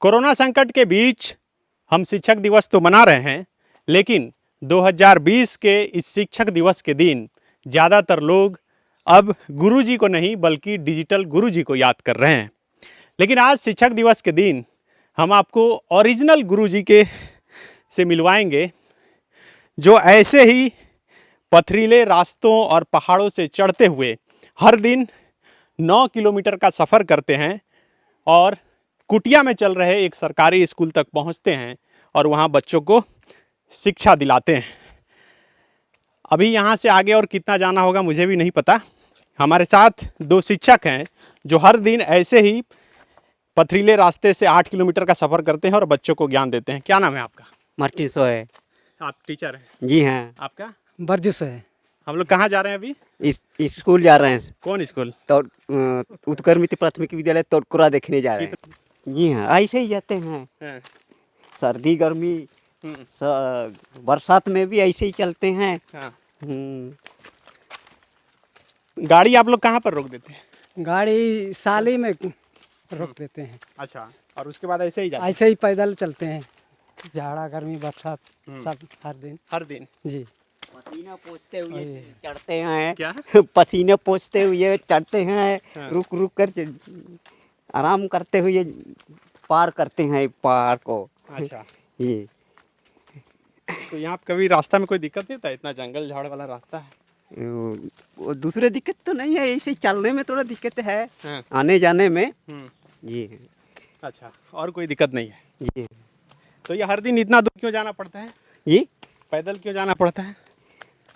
Corona संकट के बीच हम शिक्षक दिवस तो मना रहे हैं, लेकिन 2020 के इस शिक्षक दिवस के दिन ज़्यादातर लोग अब गुरुजी को नहीं बल्कि डिजिटल गुरुजी को याद कर रहे हैं। लेकिन आज शिक्षक दिवस के दिन हम आपको ओरिजिनल गुरुजी के से मिलवाएंगे, जो ऐसे ही पथरीले रास्तों और पहाड़ों से चढ़ते हुए हर दिन 9 किलोमीटर का सफ़र करते हैं और कुटिया में चल रहे एक सरकारी स्कूल तक पहुंचते हैं और वहां बच्चों को शिक्षा दिलाते हैं। अभी यहां से आगे और कितना जाना होगा मुझे भी नहीं पता। हमारे साथ दो शिक्षक हैं जो हर दिन ऐसे ही पथरीले रास्ते से 8 किलोमीटर का सफ़र करते हैं और बच्चों को ज्ञान देते हैं। क्या नाम है आपका? मार्टिन सो है। आप टीचर हैं? जी हाँ। आपका? बरजूस है। हम लोग कहाँ जा रहे हैं अभी? इस स्कूल जा रहे हैं। कौन स्कूल? तो उत्कर मित्र प्राथमिक विद्यालय तोड़कुरा देखने जा रहे हैं। जी हाँ, ऐसे ही जाते हैं। सर्दी गर्मी बरसात में भी ऐसे ही चलते हैं। हाँ। गाड़ी आप लोग कहाँ पर रोक देते हैं? गाड़ी साली में रोक देते हैं। अच्छा, और उसके बाद ऐसे ही जाते हैं? ऐसे ही पैदल चलते हैं, जाड़ा गर्मी बरसात सब हर दिन जी। पसीना पोंछते हुए चढ़ते हैं। क्या? पसीने पोंछते हुए चढ़ते हैं। हाँ। रुक रुक कर आराम करते हुए पार करते हैं पहाड़ को। अच्छा, ये तो यहाँ पे कभी रास्ता में कोई दिक्कत नहीं होता? इतना जंगल झाड़ वाला रास्ता है। वो दूसरे दिक्कत तो नहीं है, ऐसे चलने में थोड़ा दिक्कत है। हाँ। आने जाने में। जी अच्छा, और कोई दिक्कत नहीं है? जी। तो ये हर दिन इतना दूर क्यों जाना पड़ता है? जी पैदल क्यों जाना पड़ता है?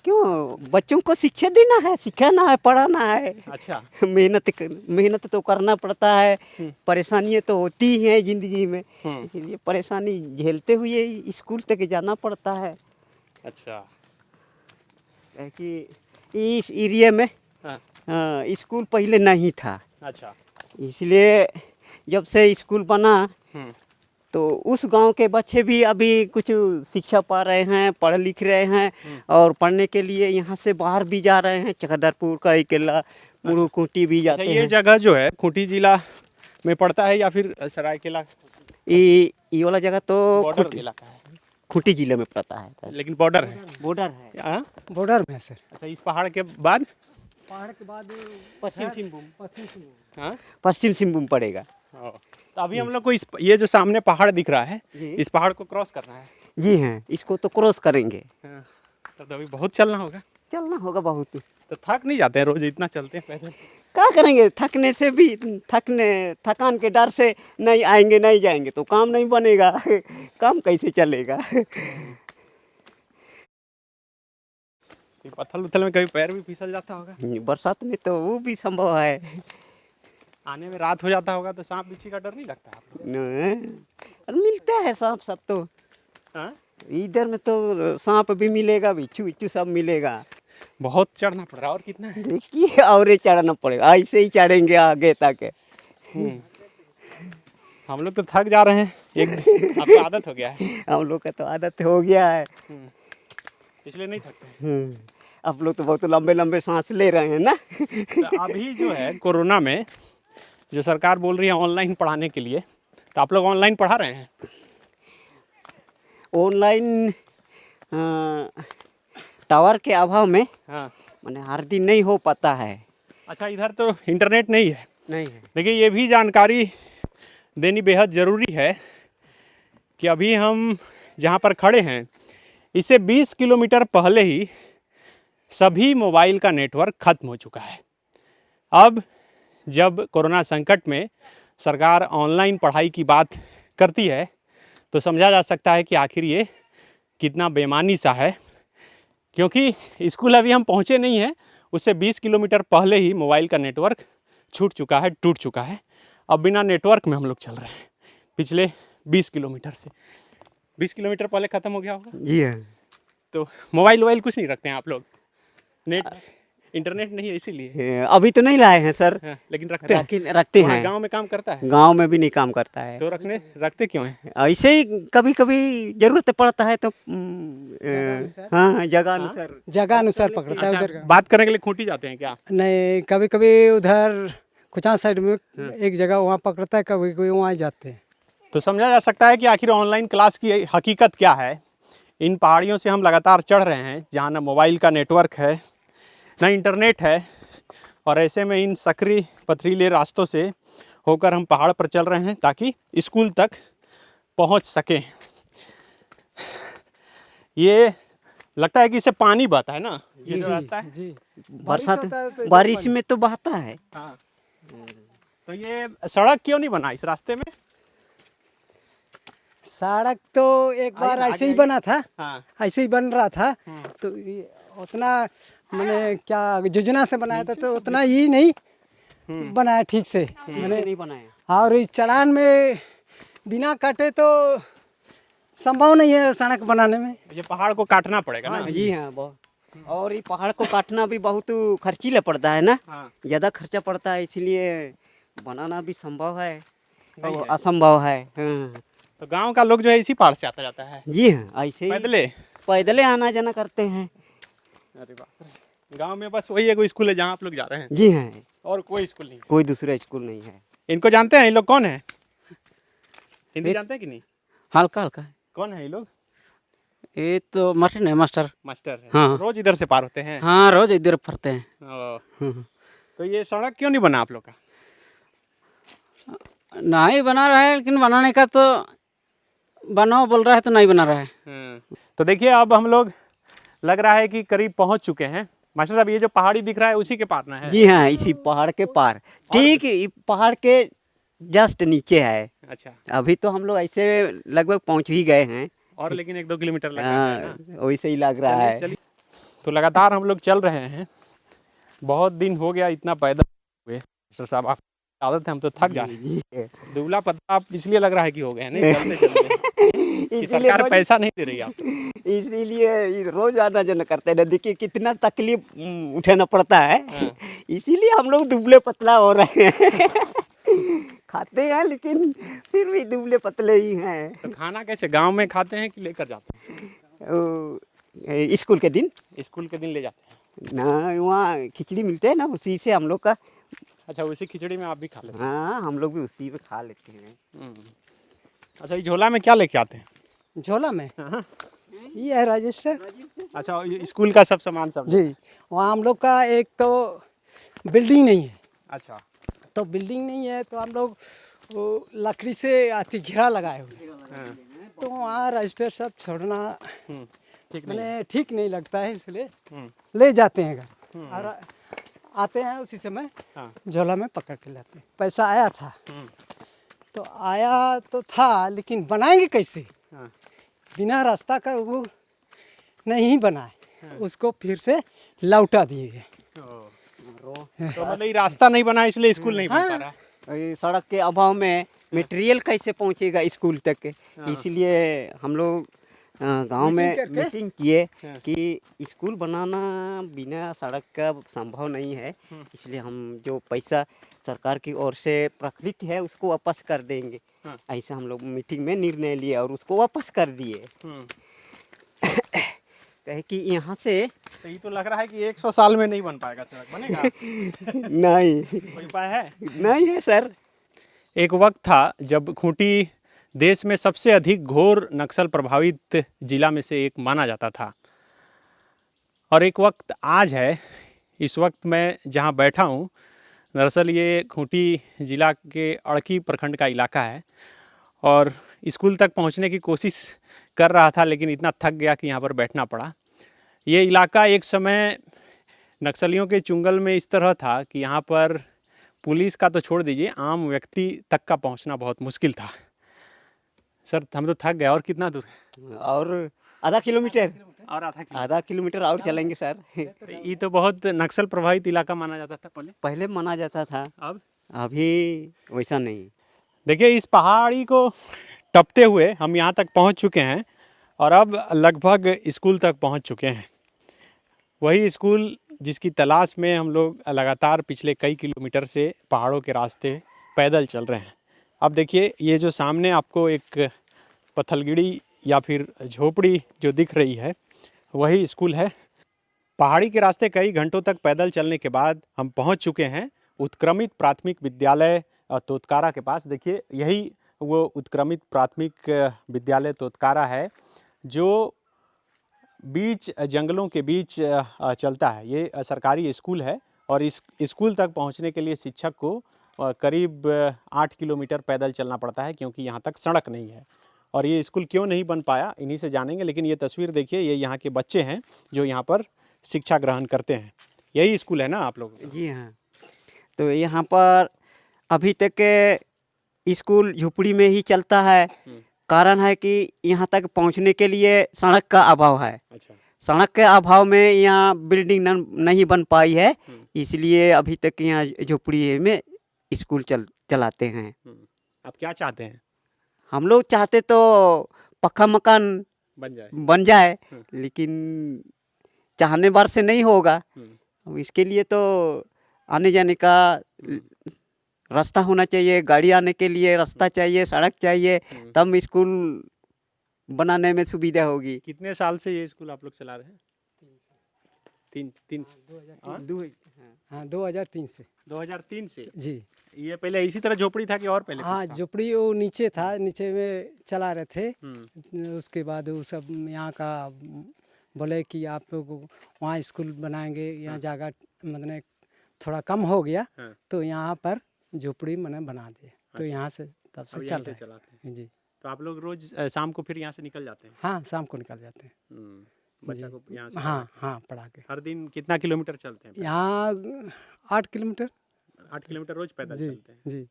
क्यों? बच्चों को शिक्षा देना है, सिखाना है, पढ़ाना है। अच्छा। मेहनत तो करना पड़ता है। परेशानियाँ तो होती ही हैं जिंदगी में, इसलिए परेशानी झेलते हुए स्कूल तक जाना पड़ता है। अच्छा। कि इस एरिया में स्कूल पहले नहीं था। अच्छा। इसलिए जब से स्कूल बना तो उस गांव के बच्चे भी अभी कुछ शिक्षा पा रहे हैं, पढ़ लिख रहे हैं और पढ़ने के लिए यहाँ से बाहर भी जा रहे हैं। चकदरपुर का किला मुरुकुटी भी जाते हैं। ये जगह जो है खूंटी जिला में पड़ता है या फिर सरायकेला? ये वाला जगह तो बॉर्डर इलाका है। खूंटी जिले में पड़ता है, लेकिन बॉर्डर है। बॉर्डर है। हाँ? बॉर्डर में है सर। अच्छा, इस पहाड़ के बाद पश्चिम सिंहभूम। हाँ? पश्चिम सिंहभूम पड़ेगा। तो अभी हम लोग को ये जो सामने पहाड़ दिख रहा है, इस पहाड़ को क्रॉस करना है। जी हाँ, इसको तो क्रॉस करेंगे। हाँ। तो अभी बहुत चलना होगा। चलना होगा बहुत। तो थक नहीं जाते हैं रोज इतना चलते हैं पैदल? क्या करेंगे, थकने से भी थकान के डर से नहीं आएंगे, नहीं जाएंगे तो काम नहीं बनेगा। काम कैसे चलेगा? पत्थर उथल में कभी पैर भी फिसल जाता होगा? बरसात में तो वो भी संभव है। आने में रात हो जाता होगा तो सांप बिच्छी का डर नहीं लगता आपको? मिलता है सांप सब तो। हाँ? इधर में तो सांप भी मिलेगा, बिच्छू बिच्छू सब मिलेगा। बहुत चढ़ना पड़ रहा है। और कितना है? देखिए, और चढ़ना पड़ेगा, ऐसे ही चढ़ेंगे आगे तक। हम लोग तो थक जा रहे हैं। आपको आदत हो गया है? हम लोग का तो आदत हो गया है, इसलिए नहीं थकते। आप लोग तो बहुत लंबे लंबे सांस ले रहे हैं ना। तो अभी जो है कोरोना में जो सरकार बोल रही है ऑनलाइन पढ़ाने के लिए, तो आप लोग ऑनलाइन पढ़ा रहे हैं? ऑनलाइन टावर के अभाव में मैंने हर दिन नहीं हो पाता है। अच्छा, इधर तो इंटरनेट नहीं है? नहीं है। देखिए, ये भी जानकारी देनी बेहद ज़रूरी है कि अभी हम जहाँ पर खड़े हैं इससे 20 किलोमीटर पहले ही सभी मोबाइल का नेटवर्क ख़त्म हो चुका है। अब जब कोरोना संकट में सरकार ऑनलाइन पढ़ाई की बात करती है तो समझा जा सकता है कि आखिर ये कितना बेईमानी सा है, क्योंकि स्कूल अभी हम पहुँचे नहीं हैं, उससे 20 किलोमीटर पहले ही मोबाइल का नेटवर्क छूट चुका है, टूट चुका है। अब बिना नेटवर्क में हम लोग चल रहे हैं पिछले 20 किलोमीटर से। 20 किलोमीटर पहले ख़त्म हो गया होगा। जी हाँ। तो मोबाइल कुछ नहीं रखते हैं आप लोग? नेट इंटरनेट नहीं है इसीलिए? अभी तो नहीं लाए हैं सर। लेकिन रखते हैं। गांव में काम करता है? गांव में भी नहीं काम करता है। तो रखते क्यों हैं? ऐसे ही कभी कभी जरूरत पड़ता है तो हाँ, जगह अनुसार पकड़ता है। उधर बात करने के लिए खूंटी जाते हैं क्या? नहीं, कभी कभी उधर कुचां साइड में एक जगह वहाँ पकड़ता है, कभी कभी वहाँ जाते हैं। तो समझा जा सकता है कि आखिर ऑनलाइन क्लास की हकीकत क्या है। इन पहाड़ियों से हम लगातार चढ़ रहे हैं जहाँ ना मोबाइल का नेटवर्क है ना इंटरनेट है, और ऐसे में इन सकरी पथरीले रास्तों से होकर हम पहाड़ पर चल रहे हैं ताकि स्कूल तक पहुंच सकें। ये लगता है कि इससे पानी बहता है ना, ये जो रास्ता है। जी बरसात होता है तो बारिश में तो बहता है। हाँ, तो ये सड़क क्यों नहीं बना इस रास्ते में? सड़क तो एक बार आइए, ऐसे ही आगे बना था, हाँ, ऐसे ही बन रहा था। तो ये उतना मैंने क्या योजना से बनाया था तो उतना ही नहीं बनाया ठीक से मैंने। नहीं बनाया। और इस चढ़ान में बिना काटे तो संभव नहीं है सड़क बनाने में। ये पहाड़ को काटना पड़ेगा ना। जी हाँ, बहुत। और ये पहाड़ को काटना भी बहुत खर्चीला पड़ता है ना, हाँ, ज़्यादा खर्चा पड़ता है, इसलिए बनाना भी संभव है नहीं और है। असंभव है। हाँ। तो गांव का लोग जो है इसी पहाड़ से आता जाता है जी हाँ, ऐसे ही पैदले। पैदले आना जाना करते हैं। अरे बाप रे, गांव में बस वही एक स्कूल है जहाँ आप लोग जा रहे हैं, जी हाँ, और कोई स्कूल नहीं है। कोई दूसरा स्कूल नहीं है। इनको जानते हैं? ये लोग कौन है? हिंदी जानते हैं कि नहीं? हल्का हल्का है। कौन है ये लोग? ये तो मार्टिन है मास्टर। मास्टर है। हाँ। रोज इधर से पार होते हैं। हाँ रोज इधर फरते हैं। ओ, हम्म। तो ये सड़क क्यों नहीं बना आप लोग का? नहीं बना रहा है, लेकिन बनाने का तो बनाओ बोल रहा है तो नहीं बना रहा है। तो देखिए अब हम लोग लग रहा है कि करीब पहुंच चुके हैं। मास्टर साहब, ये जो पहाड़ी दिख रहा है उसी के पार ना है? जी हाँ, इसी पहाड़ के पार, ठीक ये पहाड़ के जस्ट नीचे है। अच्छा, अभी तो हम लोग ऐसे लगभग पहुंच ही गए हैं। और लेकिन 1-2 किलोमीटर लग रहा है ना। हाँ, वैसे ही लग रहा चलिए, है। चलिए। तो लगातार हम लोग चल रहे हैं, बहुत दिन हो गया इतना पैदल हुए। मास्टर साहब, आप आदत है, हम तो थक जा रहे हैं। जी। दुबला पतला आप इसलिए लग रहा है कि हो गए हैं, नहीं चलते चलते कि इसीलिए सरकार रोज- पैसा नहीं दे रही आप। इसीलिए रोज आना जाना करते हैं। देखिए कितना तकलीफ उठाना पड़ता है। हाँ। इसीलिए हम लोग दुबले पतला हो रहे हैं। खाते हैं लेकिन फिर भी दुबले पतले ही हैं। तो खाना कैसे गांव में खाते हैं कि लेकर जाते स्कूल के दिन हैं? स्कूल के दिन ले जाते हैं। ना, वहाँ खिचड़ी मिलते हैं ना, उसी से हम लोग का। अच्छा, उसी खिचड़ी में आप भी खा लेते हैं। हाँ, हम लोग भी उसी में खा लेते हैं। अच्छा, ये झोला में क्या लेके आते हैं? झोला में हाँ। ये है रजिस्टर। अच्छा, ये स्कूल का सब सामान सब? जी, वहाँ हम लोग का एक तो बिल्डिंग नहीं है, अच्छा, तो बिल्डिंग नहीं है तो हम लोग वो लकड़ी से आती घेरा लगाए हुए हैं। हाँ, तो वहाँ रजिस्टर सब छोड़ना ठीक नहीं। मैंने ठीक नहीं लगता है, इसलिए हम्म, ले जाते हैं घर और आते हैं उसी समय हाँ, झोला में पकड़ के लाते हैं। पैसा आया था हम्म, तो आया तो था, लेकिन बनाएंगे कैसे? हाँ, बिना रास्ता का वो नहीं बनाए, उसको फिर से लौटा दिए गए। तो मतलब ये रास्ता नहीं बना इसलिए स्कूल नहीं बन पा रहा है। ये सड़क के अभाव में मटेरियल कैसे पहुंचेगा स्कूल तक? इसलिए हम लोग गांव में मीटिंग करके? मीटिंग किए कि स्कूल बनाना बिना सड़क का संभव नहीं है। इसलिए हम जो पैसा सरकार की ओर से प्रकृति है उसको वापस कर देंगे। ऐसा हम लोग मीटिंग में निर्णय लिए और उसको वापस कर दिए। कहे कि यहाँ से तो ये तो लग रहा है कि 100 साल में नहीं बन पाएगा सड़क, बनेगा? नहीं कोई उपाय है? नहीं है सर। एक वक्त था जब खूंटी देश में सबसे अधिक घोर नक्सल प्रभावित जिला में से एक माना जाता था, और एक वक्त आज है। इस वक्त मैं जहां बैठा हूं, दरअसल ये खूंटी जिला के अड़की प्रखंड का इलाका है, और स्कूल तक पहुंचने की कोशिश कर रहा था लेकिन इतना थक गया कि यहाँ पर बैठना पड़ा। ये इलाका एक समय नक्सलियों के चुंगल में इस तरह था कि यहाँ पर पुलिस का तो छोड़ दीजिए, आम व्यक्ति तक का पहुँचना बहुत मुश्किल था। सर, हम तो थक गए। और कितना दूर है? और आधा किलोमीटर, और आधा किलोमीटर और चलेंगे सर। ये तो बहुत नक्सल प्रभावित इलाका माना जाता था पहले। पहले माना जाता था, अब अभी वैसा नहीं। देखिए, इस पहाड़ी को टपते हुए हम यहाँ तक पहुँच चुके हैं, और अब लगभग स्कूल तक पहुँच चुके हैं। वही स्कूल जिसकी तलाश में हम लोग लगातार पिछले कई किलोमीटर से पहाड़ों के रास्ते पैदल चल रहे हैं। अब देखिए, ये जो सामने आपको एक पत्थलगिड़ी या फिर झोपड़ी जो दिख रही है, वही स्कूल है। पहाड़ी के रास्ते कई घंटों तक पैदल चलने के बाद हम पहुंच चुके हैं उत्क्रमित प्राथमिक विद्यालय तोतकारा के पास। देखिए, यही वो उत्क्रमित प्राथमिक विद्यालय तोतकारा है, जो बीच जंगलों के बीच चलता है। ये सरकारी स्कूल है और इस स्कूल तक पहुंचने के लिए शिक्षक को करीब 8 किलोमीटर पैदल चलना पड़ता है, क्योंकि यहाँ तक सड़क नहीं है। और ये स्कूल क्यों नहीं बन पाया, इन्हीं से जानेंगे। लेकिन ये तस्वीर देखिए, ये यहाँ के बच्चे हैं जो यहाँ पर शिक्षा ग्रहण करते हैं। यही स्कूल है ना आप लोग? जी हाँ। तो यहाँ पर अभी तक के स्कूल झुपड़ी में ही चलता है। कारण है कि यहाँ तक पहुँचने के लिए सड़क का अभाव है। अच्छा। सड़क के अभाव में यहाँ बिल्डिंग नहीं बन पाई है, इसलिए अभी तक यहाँ झुपड़ी में स्कूल चलाते हैं। आप क्या चाहते हैं? हम लोग चाहते तो पक्का मकान बन जाए, लेकिन चाहने बार से नहीं होगा। अब इसके लिए तो आने जाने का रास्ता होना चाहिए, गाड़ी आने के लिए रास्ता चाहिए, सड़क चाहिए, तब स्कूल बनाने में सुविधा होगी। कितने साल से ये स्कूल आप लोग चला रहे हैं? तीन हाँ 2003 से। 2003 से जी। ये पहले इसी तरह झोपड़ी था कि और पहले? हाँ झोपड़ी वो नीचे था, नीचे में चला रहे थे। उसके बाद वो सब यहाँ का बोले कि आप लोग वहाँ स्कूल बनाएंगे, यहाँ जगह मतलब थोड़ा कम हो गया, तो यहाँ पर झोपड़ी मैंने बना दिए। तो यहाँ से तब से चल रहे हैं। जी। तो आप लोग रोज शाम को फिर यहाँ से निकल जाते हैं? हाँ शाम को निकल जाते हैं बच्चा को यहाँ से? हाँ पढ़ा के। हर दिन कितना किलोमीटर चलते हैं? यहाँ 8 किलोमीटर। 8 किलोमीटर रोज पैदल चलते हैं? जी।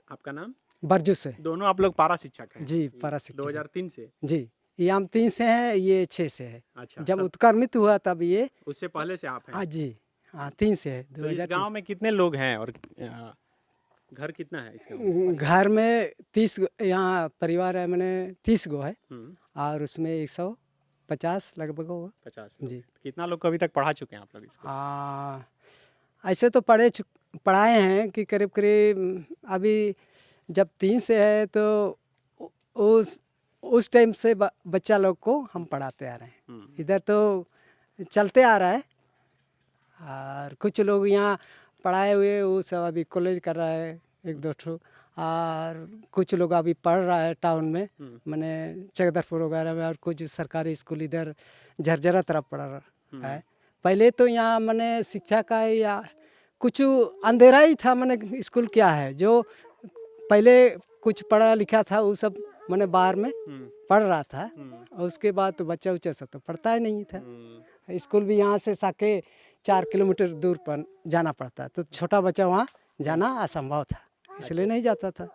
आपका नाम? बरजू से। दोनों आप लोग पारा शिक्षक हैं? जी पारा शिक्षक। 2003 से? जी। ये हम 3 से हैं, ये 6 से है। अच्छा। जब उत्क्रमित हुआ तब ये। उससे पहले से आप हैं? हाँ जी। हाँ 3 से है। तो इस गाँव में कितने लोग हैं और घर कितना है इसके गाँव? घर में 30 यहाँ परिवार है, मैंने 30 गो है, और उसमें 150 लगभग होगा। 50 जी। कितना लोग अभी तक पढ़ा चुके हैं आप लोग इसको? ऐसे तो पढ़ाए हैं कि करीब करीब अभी जब 3 से है तो उस टाइम से बच्चा लोग को हम पढ़ाते आ रहे हैं। इधर तो चलते आ रहा है, और कुछ लोग यहाँ पढ़ाए हुए वो सब अभी कॉलेज कर रहा है, 1-2 ठो, और कुछ लोग अभी पढ़ रहा है टाउन में, मैंने चकदरपुर वगैरह में, और कुछ सरकारी स्कूल इधर झरझरा तरफ पढ़ रहा है। पहले तो यहाँ मैंने शिक्षा का या कुछ अंधेरा ही था, मैंने स्कूल क्या है, जो पहले कुछ पढ़ा लिखा था वो सब मैंने बाहर में पढ़ रहा था, और उसके बाद तो बच्चा उच्चा सब तो पढ़ता ही नहीं था। स्कूल भी यहाँ से साके 4 किलोमीटर दूर पर जाना पड़ता, तो छोटा बच्चा वहाँ जाना असंभव था, इसलिए नहीं जाता था।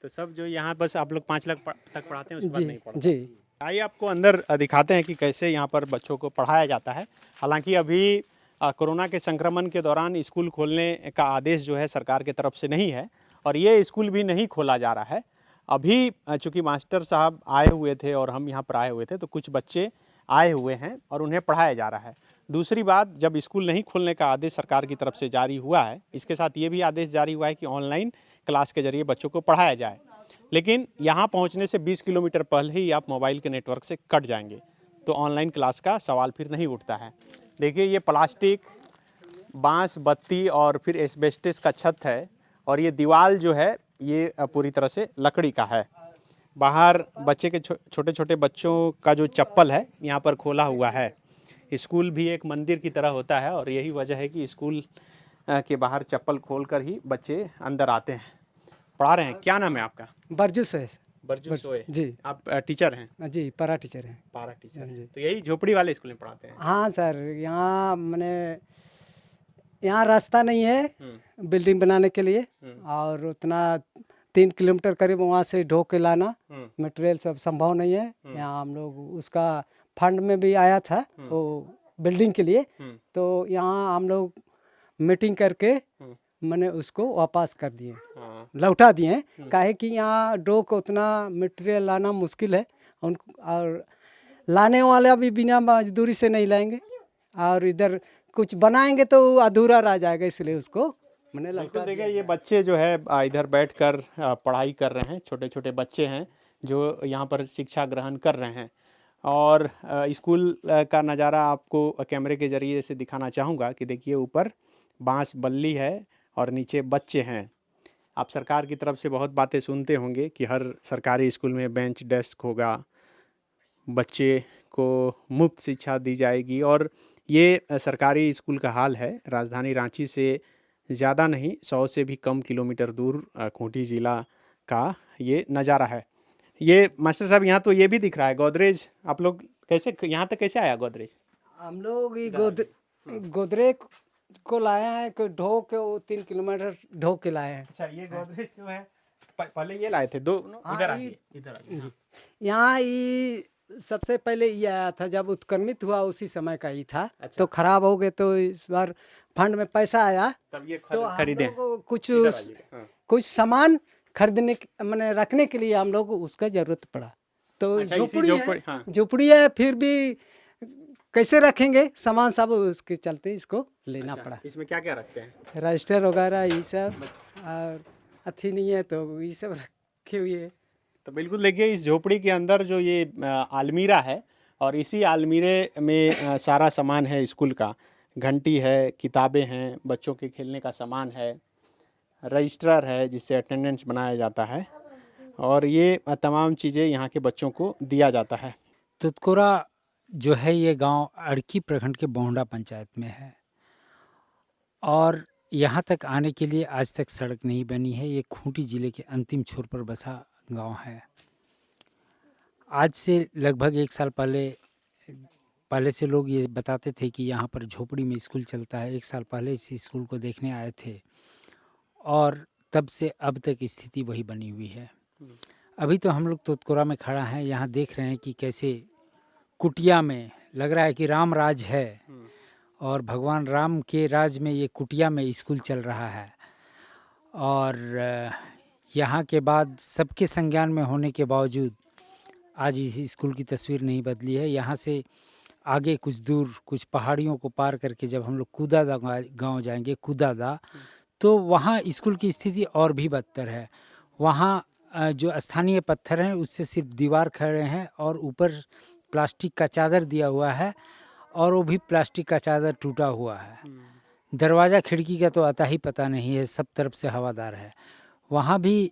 तो सब जो यहाँ बस आप लोग 5 लाख तक पढ़ाते हैं, उस पर नहीं पढ़ते? जी। आइए आपको अंदर दिखाते हैं कि कैसे यहाँ पर बच्चों को पढ़ाया जाता है। हालांकि अभी कोरोना के संक्रमण के दौरान स्कूल खोलने का आदेश जो है सरकार की तरफ से नहीं है, और ये स्कूल भी नहीं खोला जा रहा है अभी। चूँकि मास्टर साहब आए हुए थे और हम यहाँ पर आए हुए थे, तो कुछ बच्चे आए हुए हैं और उन्हें पढ़ाया जा रहा है। दूसरी बात, जब स्कूल नहीं खोलने का आदेश सरकार की तरफ से जारी हुआ है, इसके साथ ये भी आदेश जारी हुआ है कि ऑनलाइन क्लास के जरिए बच्चों को पढ़ाया जाए। लेकिन यहाँ पहुँचने से 20 किलोमीटर पहले ही आप मोबाइल के नेटवर्क से कट जाएंगे, तो ऑनलाइन क्लास का सवाल फिर नहीं उठता है। देखिए, ये प्लास्टिक, बांस, बत्ती और फिर एस्बेस्टस का छत है, और ये दीवार जो है ये पूरी तरह से लकड़ी का है। बाहर बच्चे के छोटे छोटे बच्चों का जो चप्पल है यहाँ पर खोला हुआ है। स्कूल भी एक मंदिर की तरह होता है, और यही वजह है कि स्कूल के बाहर चप्पल खोलकर ही बच्चे अंदर आते हैं। पढ़ा रहे हैं। क्या नाम है आपका? बरजू से। बरजू सोए जी। आप टीचर हैं? जी, पारा टीचर हैं। पारा टीचर जी। तो यही झोपड़ी वाले स्कूल में पढ़ाते हैं? हाँ सर, यहाँ मैंने यहाँ रास्ता नहीं है बिल्डिंग बनाने के लिए, और उतना 3 किलोमीटर करीब वहाँ से ढो के लाना मटेरियल सब संभव नहीं है। यहाँ हम लोग उसका फंड में भी आया था वो बिल्डिंग के लिए, तो यहाँ हम लोग मीटिंग करके मैंने उसको वापस कर दिए, लौटा दिए। काहे कि यहाँ डो को उतना मटेरियल लाना मुश्किल है, और लाने वाले भी बिना मजदूरी से नहीं लाएंगे, और इधर कुछ बनाएंगे तो अधूरा रह जाएगा, इसलिए उसको मैंने लौटा दिया। देखिए, ये बच्चे जो है इधर बैठकर पढ़ाई कर रहे हैं। छोटे छोटे बच्चे हैं जो यहाँ पर शिक्षा ग्रहण कर रहे हैं, और स्कूल का नज़ारा आपको कैमरे के ज़रिए से दिखाना चाहूँगा कि देखिए, ऊपर बांस बल्ली है और नीचे बच्चे हैं। आप सरकार की तरफ से बहुत बातें सुनते होंगे कि हर सरकारी स्कूल में बेंच डेस्क होगा, बच्चे को मुफ्त शिक्षा दी जाएगी, और ये सरकारी स्कूल का हाल है। राजधानी रांची से ज़्यादा नहीं, 100 से भी कम किलोमीटर दूर खूंटी ज़िला का ये नज़ारा है। ये मास्टर साहब, यहाँ तो ये भी दिख रहा है गोदरेज। आप लोग कैसे यहाँ तक कैसे आया गोदरेज? हम लोग ये गोदरेज को लाए हैं कि ढो के, वो 3 किलोमीटर ढो के लाए हैं। अच्छा, ये गोदरेज जो है पहले ये लाए थे दो, इधर आइए, इधर आइए। यहाँ ये सबसे पहले ये आया था जब उत्क्रमित हुआ, उसी समय का ही था। अच्छा। तो खराब हो गए, तो इस बार फंड में पैसा आया तब ये तो हम खरीदे। लोग को इधर आइए, हाँ। कुछ सामान खरीदने मैंने रखने के लिए हम लोग को उसका जरूरत पड़ा। तो अच्छा, इसी झोपड़ी झोपड़ी, है, हाँ। झोपड़ी है, फिर भी कैसे रखेंगे सामान सब, उसके चलते इसको लेना अच्छा, पड़ा। इसमें क्या क्या रखते हैं? रजिस्टर वगैरह ये सब, और अथी नहीं है तो ये सब रखे हुए है। तो बिल्कुल देखिए, इस झोपड़ी के अंदर जो ये आलमीरा है, और इसी आलमीरे में सारा सामान है स्कूल का। घंटी है, किताबें हैं, बच्चों के खेलने का सामान है, रजिस्टर है जिससे अटेंडेंस बनाया जाता है, और ये तमाम चीज़ें यहाँ के बच्चों को दिया जाता है। तुतकोरा जो है ये गांव अड़की प्रखंड के बोंडा पंचायत में है, और यहाँ तक आने के लिए आज तक सड़क नहीं बनी है। ये खूंटी ज़िले के अंतिम छोर पर बसा गांव है। आज से लगभग 1 साल पहले से लोग ये बताते थे कि यहाँ पर झोपड़ी में स्कूल चलता है। 1 साल पहले इस स्कूल को देखने आए थे, और तब से अब तक स्थिति वही बनी हुई है। अभी तो हम लोग तुतकोरा में खड़ा हैं, यहाँ देख रहे हैं कि कैसे कुटिया में लग रहा है कि राम राज है, और भगवान राम के राज में ये कुटिया में स्कूल चल रहा है। और यहाँ के बाद सबके संज्ञान में होने के बावजूद आज इस स्कूल की तस्वीर नहीं बदली है। यहाँ से आगे कुछ दूर, कुछ पहाड़ियों को पार करके जब हम लोग कुदादा गांव जाएंगे, कुदादा, तो वहाँ स्कूल की स्थिति और भी बदतर है। वहाँ जो स्थानीय पत्थर हैं उससे सिर्फ दीवार खड़े हैं, और ऊपर प्लास्टिक का चादर दिया हुआ है, और वो भी प्लास्टिक का चादर टूटा हुआ है। दरवाज़ा खिड़की का तो आता ही पता नहीं है, सब तरफ से हवादार है। वहाँ भी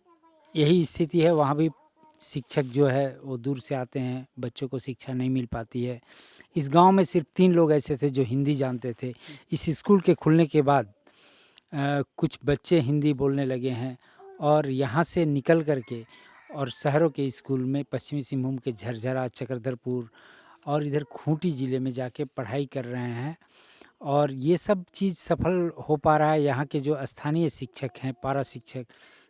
यही स्थिति है। वहाँ भी शिक्षक जो है वो दूर से आते हैं, बच्चों को शिक्षा नहीं मिल पाती है। इस गांव में सिर्फ 3 लोग ऐसे थे जो हिंदी जानते थे। इस स्कूल के खुलने के बाद कुछ बच्चे हिंदी बोलने लगे हैं, और यहाँ से निकल करके और शहरों के स्कूल में पश्चिमी सिंहभूम के झरझरा, चक्रधरपुर और इधर खूंटी ज़िले में जाके पढ़ाई कर रहे हैं। और ये सब चीज़ सफल हो पा रहा है। यहाँ के जो स्थानीय शिक्षक हैं, पारा शिक्षक,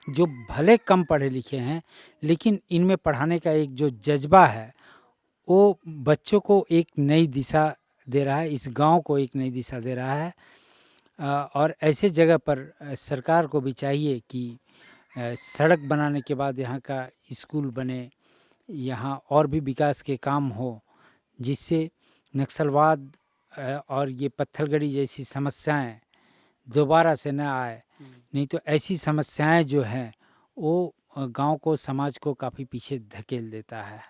जो भले कम पढ़े लिखे हैं, लेकिन इनमें पढ़ाने का एक जो जज्बा है वो बच्चों को एक नई दिशा दे रहा है, इस गांव को एक नई दिशा दे रहा है। और ऐसे जगह पर सरकार को भी चाहिए कि सड़क बनाने के बाद यहाँ का स्कूल बने, यहाँ और भी विकास के काम हो, जिससे नक्सलवाद और ये पत्थलगड़ी जैसी समस्याएं दोबारा से न आए। नहीं तो ऐसी समस्याएं जो हैं वो गांव को, समाज को काफ़ी पीछे धकेल देता है।